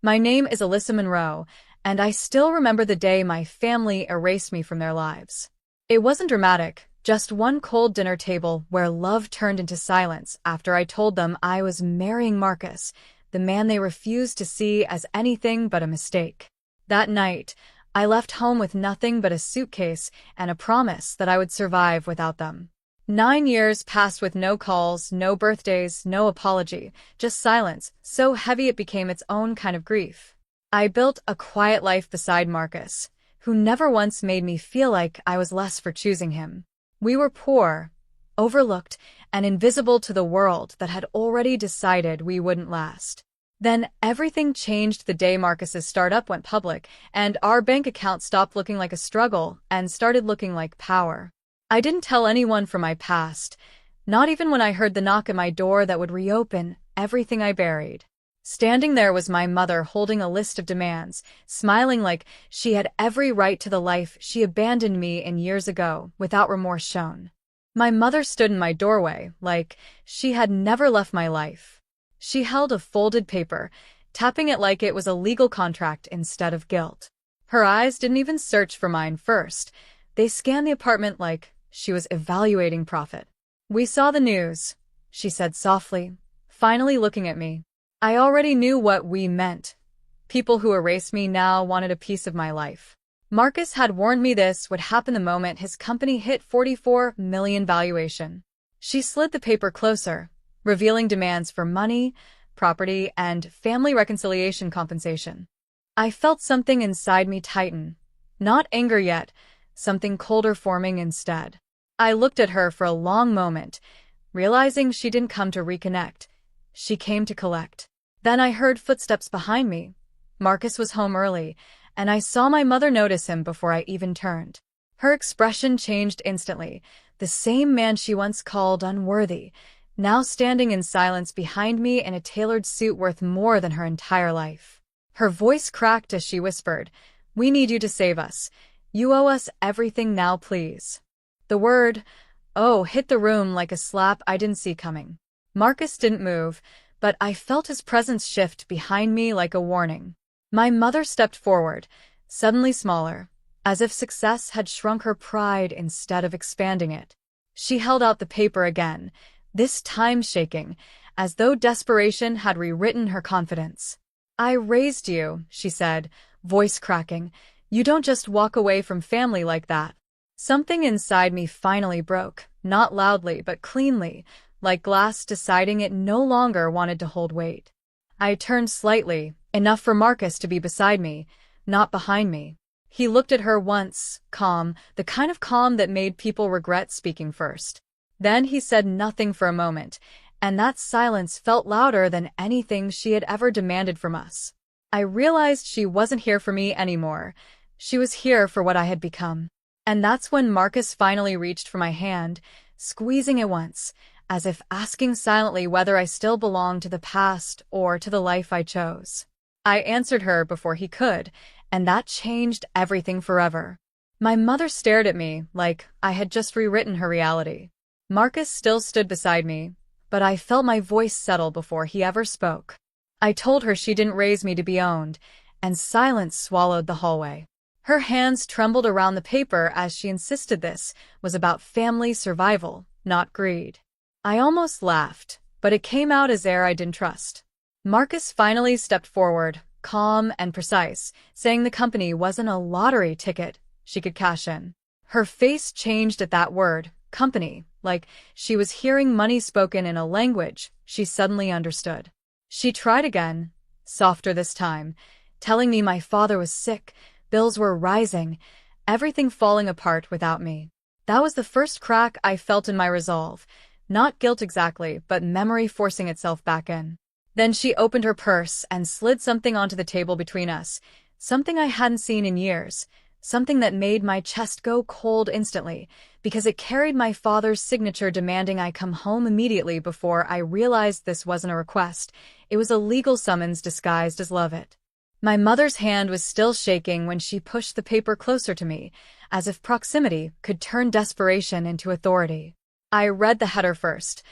My name is Alyssa Monroe, and I still remember the day my family erased me from their lives. It wasn't dramatic, just one cold dinner table where love turned into silence after I told them I was marrying Marcus, the man they refused to see as anything but a mistake. That night, I left home with nothing but a suitcase and a promise that I would survive without them. 9 years passed with no calls, no birthdays, no apology, just silence, so heavy it became its own kind of grief. I built a quiet life beside Marcus, who never once made me feel like I was less for choosing him. We were poor, overlooked, and invisible to the world that had already decided we wouldn't last. Then everything changed the day Marcus's startup went public, and our bank account stopped looking like a struggle and started looking like power. I didn't tell anyone from my past, not even when I heard the knock at my door that would reopen everything I buried. Standing there was my mother holding a list of demands, smiling like she had every right to the life she abandoned me in years ago without remorse shown. My mother stood in my doorway like she had never left my life. She held a folded paper, tapping it like it was a legal contract instead of guilt. Her eyes didn't even search for mine first. They scanned the apartment like she was evaluating profit. "We saw the news," she said softly, finally looking at me. I already knew what "we" meant. People who erased me now wanted a piece of my life. Marcus had warned me this would happen the moment his company hit 44 million valuation. She slid the paper closer, revealing demands for money, property, and family reconciliation compensation. I felt something inside me tighten. Not anger yet, something colder forming instead. I looked at her for a long moment, realizing she didn't come to reconnect. She came to collect. Then I heard footsteps behind me. Marcus was home early, and I saw my mother notice him before I even turned. Her expression changed instantly. The same man she once called unworthy, now standing in silence behind me in a tailored suit worth more than her entire life. Her voice cracked as she whispered, "We need you to save us. You owe us everything now, please." The word, "oh," hit the room like a slap I didn't see coming. Marcus didn't move, but I felt his presence shift behind me like a warning. My mother stepped forward, suddenly smaller, as if success had shrunk her pride instead of expanding it. She held out the paper again, this time shaking, as though desperation had rewritten her confidence. "I raised you," she said, voice cracking. "You don't just walk away from family like that." Something inside me finally broke, not loudly but cleanly, like glass deciding it no longer wanted to hold weight. I turned slightly, enough for Marcus to be beside me, not behind me. He looked at her once, calm, the kind of calm that made people regret speaking first. Then he said nothing for a moment, and that silence felt louder than anything she had ever demanded from us. I realized she wasn't here for me anymore. She was here for what I had become. And that's when Marcus finally reached for my hand, squeezing it once, as if asking silently whether I still belonged to the past or to the life I chose. I answered her before he could, and that changed everything forever. My mother stared at me like I had just rewritten her reality. Marcus still stood beside me, but I felt my voice settle before he ever spoke. I told her she didn't raise me to be owned, and silence swallowed the hallway. Her hands trembled around the paper as she insisted this was about family survival, not greed. I almost laughed, but it came out as air I didn't trust. Marcus finally stepped forward, calm and precise, saying the company wasn't a lottery ticket she could cash in. Her face changed at that word, company, like she was hearing money spoken in a language she suddenly understood. She tried again, softer this time, telling me my father was sick, bills were rising, everything falling apart without me. That was the first crack I felt in my resolve. Not guilt exactly, but memory forcing itself back in. Then she opened her purse and slid something onto the table between us, something I hadn't seen in years, something that made my chest go cold instantly, because it carried my father's signature demanding I come home immediately. Before I realized this wasn't a request, it was a legal summons disguised as love it. My mother's hand was still shaking when she pushed the paper closer to me, as if proximity could turn desperation into authority. I read the header first.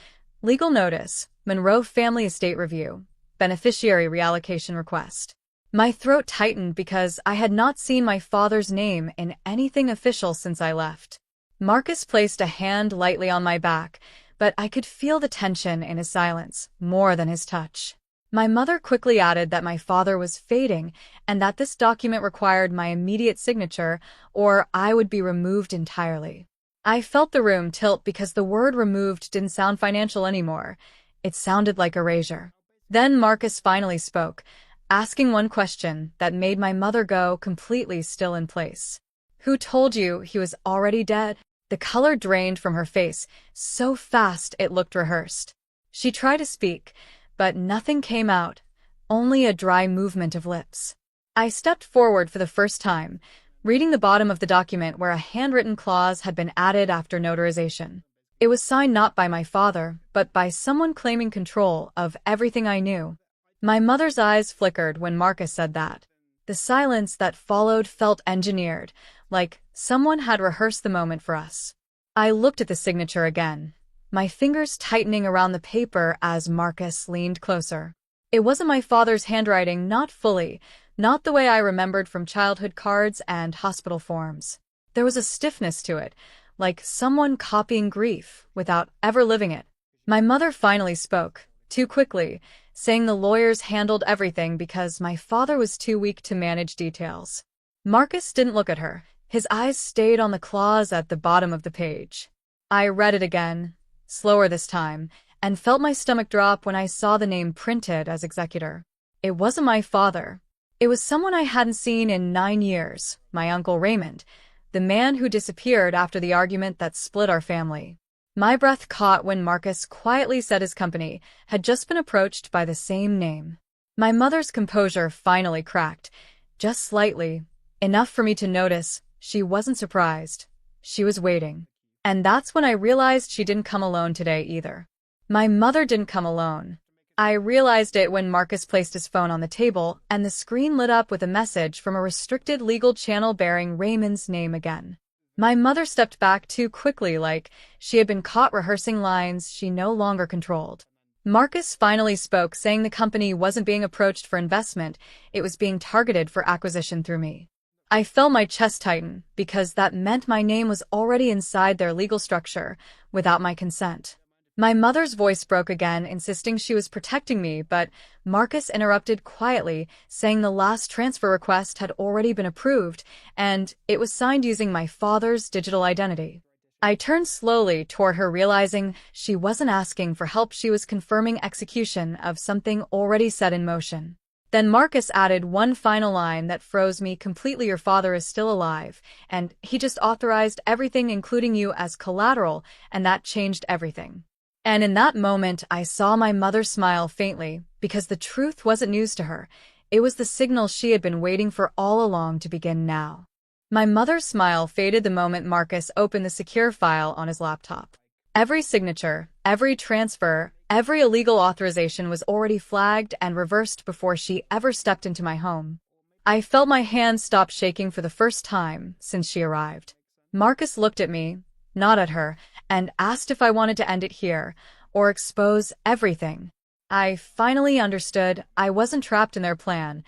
Legal notice, Monroe Family Estate Review, beneficiary reallocation request. My throat tightened because I had not seen my father's name in anything official since I left. Marcus placed a hand lightly on my back, but I could feel the tension in his silence more than his touch. My mother quickly added that my father was fading and that this document required my immediate signature or I would be removed entirely. I felt the room tilt because the word removed didn't sound financial anymore. It sounded like erasure. Then Marcus finally spoke, asking one question that made my mother go completely still in place. "Who told you he was already dead?" The color drained from her face, so fast it looked rehearsed. She tried to speak, but nothing came out, only a dry movement of lips. I stepped forward for the first time, reading the bottom of the document where a handwritten clause had been added after notarization. It was signed not by my father, but by someone claiming control of everything I knew. My mother's eyes flickered when Marcus said that. The silence that followed felt engineered, like someone had rehearsed the moment for us. I looked at the signature again, my fingers tightening around the paper as Marcus leaned closer. It wasn't my father's handwriting, not fully, not the way I remembered from childhood cards and hospital forms. There was a stiffness to it, like someone copying grief without ever living it. My mother finally spoke, too quickly, saying the lawyers handled everything because my father was too weak to manage details. Marcus didn't look at her. His eyes stayed on the clause at the bottom of the page. I read it again, slower this time, and felt my stomach drop when I saw the name printed as executor. It wasn't my father. It was someone I hadn't seen in 9 years, my Uncle Raymond, the man who disappeared after the argument that split our family. My breath caught when Marcus quietly said his company had just been approached by the same name. My mother's composure finally cracked, just slightly, enough for me to notice she wasn't surprised. She was waiting. And that's when I realized she didn't come alone today either. My mother didn't come alone. I realized it when Marcus placed his phone on the table and the screen lit up with a message from a restricted legal channel bearing Raymond's name again. My mother stepped back too quickly, like she had been caught rehearsing lines she no longer controlled. Marcus finally spoke, saying the company wasn't being approached for investment, it was being targeted for acquisition through me. I felt my chest tighten, because that meant my name was already inside their legal structure, without my consent. My mother's voice broke again, insisting she was protecting me, but Marcus interrupted quietly, saying the last transfer request had already been approved, and it was signed using my father's digital identity. I turned slowly toward her, realizing she wasn't asking for help, she was confirming execution of something already set in motion. Then Marcus added one final line that froze me completely. "Your father is still alive, and he just authorized everything, including you, as collateral, and that changed everything." And in that moment, I saw my mother smile faintly, because the truth wasn't news to her. It was the signal she had been waiting for all along to begin now. My mother's smile faded the moment Marcus opened the secure file on his laptop. Every signature, every transfer, every illegal authorization was already flagged and reversed before she ever stepped into my home. I felt my hands stop shaking for the first time since she arrived. Marcus looked at me, not at her, and asked if I wanted to end it here, or expose everything. I finally understood I wasn't trapped in their plan.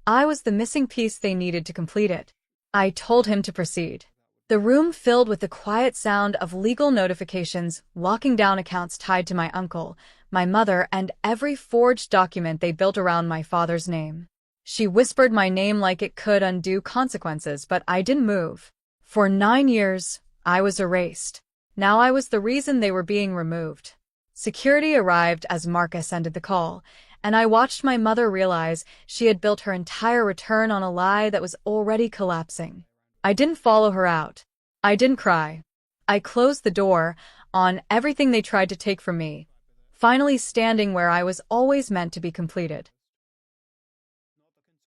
I was the missing piece they needed to complete it. I told him to proceed. The room filled with the quiet sound of legal notifications, locking down accounts tied to my uncle, my mother, and every forged document they built around my father's name. She whispered my name like it could undo consequences, but I didn't move. For 9 years, I was erased. Now I was the reason they were being removed. Security arrived as Marcus ended the call, and I watched my mother realize she had built her entire return on a lie that was already collapsing. I didn't follow her out. I didn't cry. I closed the door on everything they tried to take from me, finally standing where I was always meant to be completed.